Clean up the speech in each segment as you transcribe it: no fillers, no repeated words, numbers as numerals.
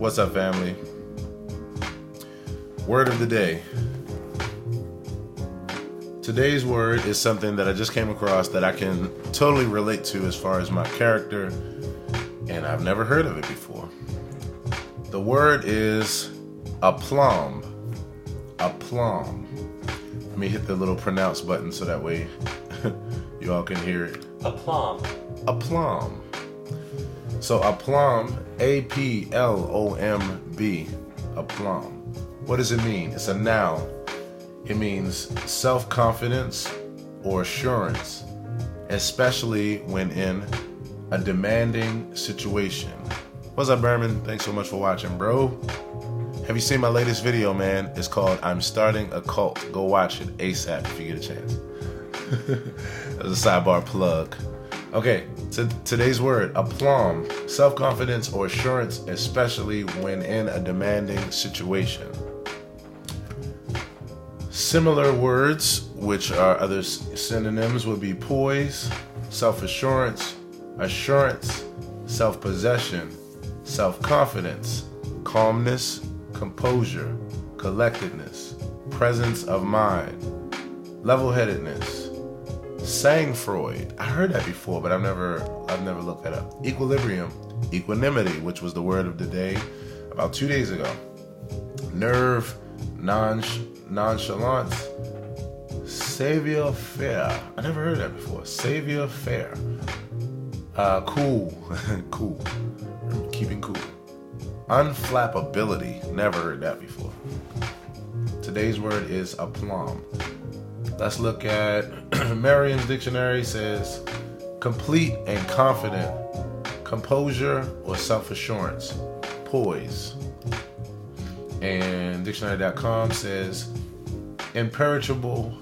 What's up, family? Word of the day. Today's word is something that I just came across that I can totally relate to as far as my character, and I've never heard of it before. The word is aplomb. Aplomb. Let me hit the little pronounce button so that way you all can hear it. Aplomb. Aplomb. So aplomb, A-P-L-O-M-B. Aplomb. What does it mean? It's a noun. It means self-confidence or assurance, especially when in a demanding situation. What's up, Berman? Thanks so much for watching, bro. Have you seen my latest video, man? It's called I'm Starting a Cult. Go watch it ASAP if you get a chance. That's a sidebar plug. Okay, today's word, aplomb, self-confidence or assurance, especially when in a demanding situation. Similar words, which are other synonyms, would be poise, self-assurance, assurance, self-possession, self-confidence, calmness, composure, collectedness, presence of mind, level-headedness, sang-froid. I heard that before, but I've never looked that up. Equilibrium, equanimity, which was the word of the day about 2 days ago. Nerve, nonchalance, savior-faire. I never heard that before. Savior-faire. Cool. Cool. Keeping cool. Unflappability. Never heard that before. Today's word is aplomb. Let's look at Merriam's dictionary. Says complete and confident, composure or self-assurance, poise. And dictionary.com says imperturbable.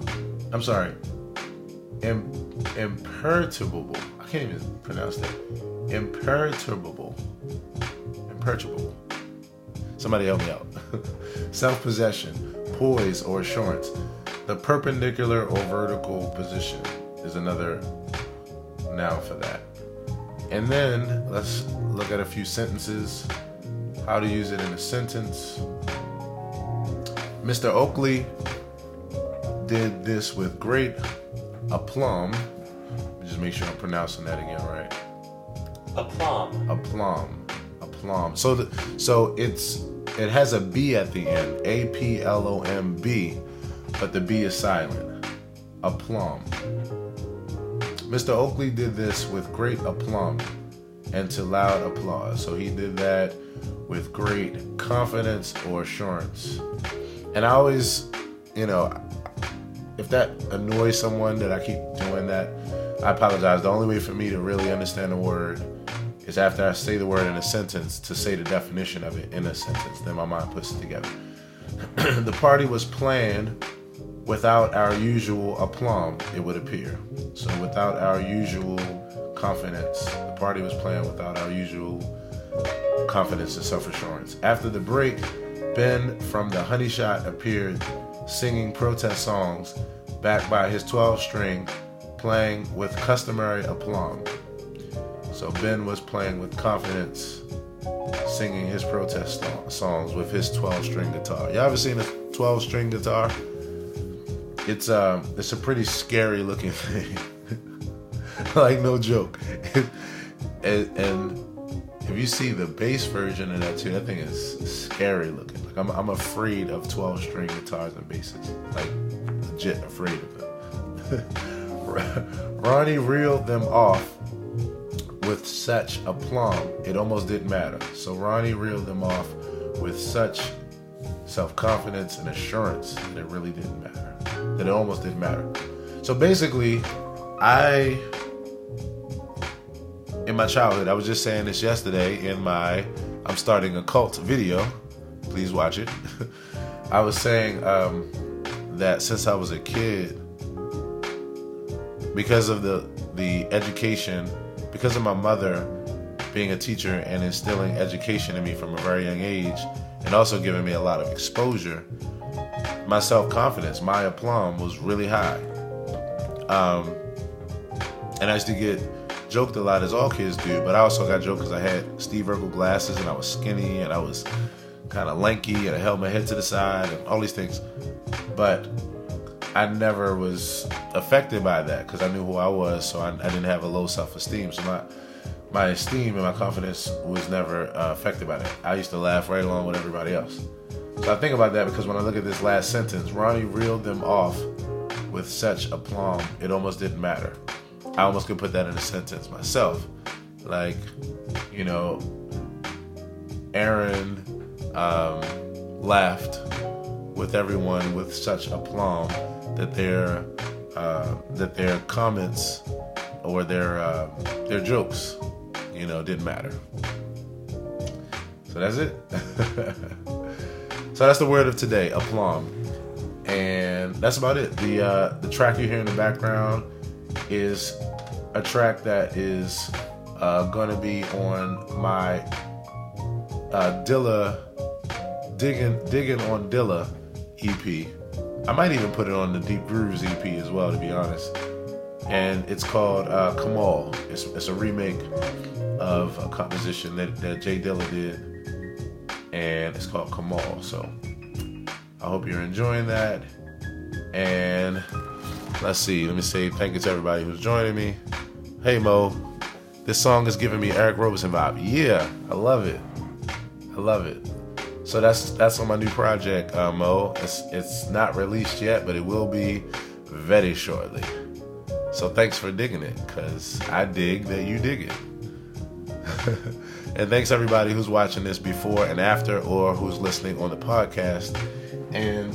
Imperturbable. I can't even pronounce that. Imperturbable. Somebody help me out. Self-possession, poise or assurance. The perpendicular or vertical position is another noun for that. And then let's look at a few sentences. How to use it in a sentence. Mr. Oakley did this with great aplomb. Let me just make sure I'm pronouncing that again right. Aplomb. Aplomb. So it has a B at the end. A-P-L-O-M-B, but the B is silent. Aplomb. Mr. Oakley did this with great aplomb and to loud applause. So he did that with great confidence or assurance. And I always, if that annoys someone that I keep doing that, I apologize. The only way for me to really understand the word is after I say the word in a sentence to say the definition of it in a sentence. Then my mind puts it together. The party was planned without our usual aplomb, it would appear. So without our usual confidence. The party was planned without our usual confidence and self-assurance. After the break, Ben from the Honey Shot appeared singing protest songs backed by his 12-string, playing with customary aplomb. So Ben was playing with confidence, singing his protest songs with his 12-string guitar. You ever seen a 12-string guitar? It's a pretty scary looking thing. Like, no joke. And if you see the bass version of that too, that thing is scary looking. Like I'm afraid of 12-string guitars and basses. Like, legit afraid of them. Ronnie reeled them off with such aplomb, it almost didn't matter. So Ronnie reeled them off with such self-confidence and assurance that it really didn't matter. That it almost didn't matter. So basically, in my childhood, I was just saying this yesterday in my I'm Starting a Cult video. Please watch it. I was saying that since I was a kid, because of the education, because of my mother being a teacher and instilling education in me from a very young age, and also giving me a lot of exposure, my self-confidence, my aplomb was really high. And I used to get joked a lot as all kids do, but I also got joked because I had Steve Urkel glasses and I was skinny and I was kind of lanky and I held my head to the side and all these things. But I never was affected by that because I knew who I was, so I didn't have a low self-esteem. So my esteem and my confidence was never affected by that. I used to laugh right along with everybody else. So I think about that because when I look at this last sentence, Ronnie reeled them off with such aplomb, it almost didn't matter. I almost could put that in a sentence myself. Like, you know, Aaron laughed with everyone with such aplomb that their comments or their jokes, you know, didn't matter. So that's it. So that's the word of today, aplomb. And that's about it. The track you hear in the background is a track that is going to be on my Dilla Digging on Dilla EP. I might even put it on the Deep Grooves EP as well, to be honest. And it's called Kamal. It's a remake of a composition that Jay Dilla did, and it's called Kamal. So I hope you're enjoying that. And let's see. Let me say thank you to everybody who's joining me. Hey Mo, this song is giving me Eric Roberson vibe. Yeah, I love it. I love it. So that's on my new project, Mo. It's not released yet, but it will be very shortly. So thanks for digging it, because I dig that you dig it. And thanks everybody who's watching this before and after, or who's listening on the podcast. And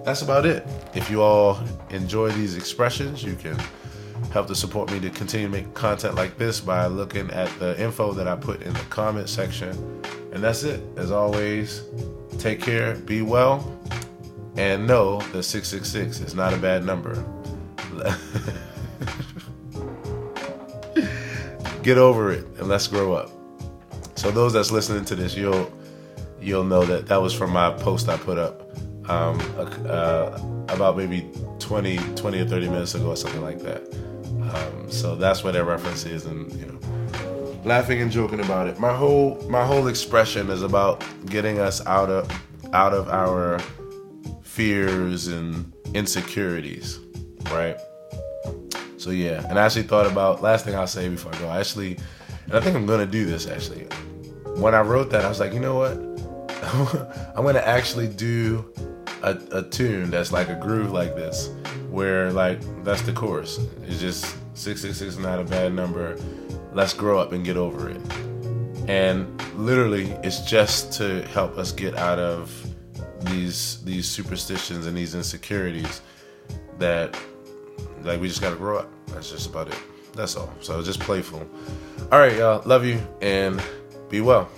that's about it. If you all enjoy these expressions, you can help to support me to continue to make content like this by looking at the info that I put in the comment section. And that's it. As always, take care, be well, and know that 666 is not a bad number. Get over it and let's grow up. So those that's listening to this, you'll know that was from my post I put up about maybe 20 or 30 minutes ago or something like that. So that's where that reference is, and you know, laughing and joking about it. My whole expression is about getting us out of our fears and insecurities, right? So yeah, and I actually thought about, last thing I'll say before I go, and I think I'm gonna do this actually. When I wrote that, I was like, you know what? I'm gonna actually do a tune that's like a groove like this, where like that's the chorus. It's just 666 is not a bad number. Let's grow up and get over it. And literally, it's just to help us get out of these superstitions and these insecurities that, like, we just gotta grow up. That's just about it. That's all. So just playful. All right, y'all. Love you and be well.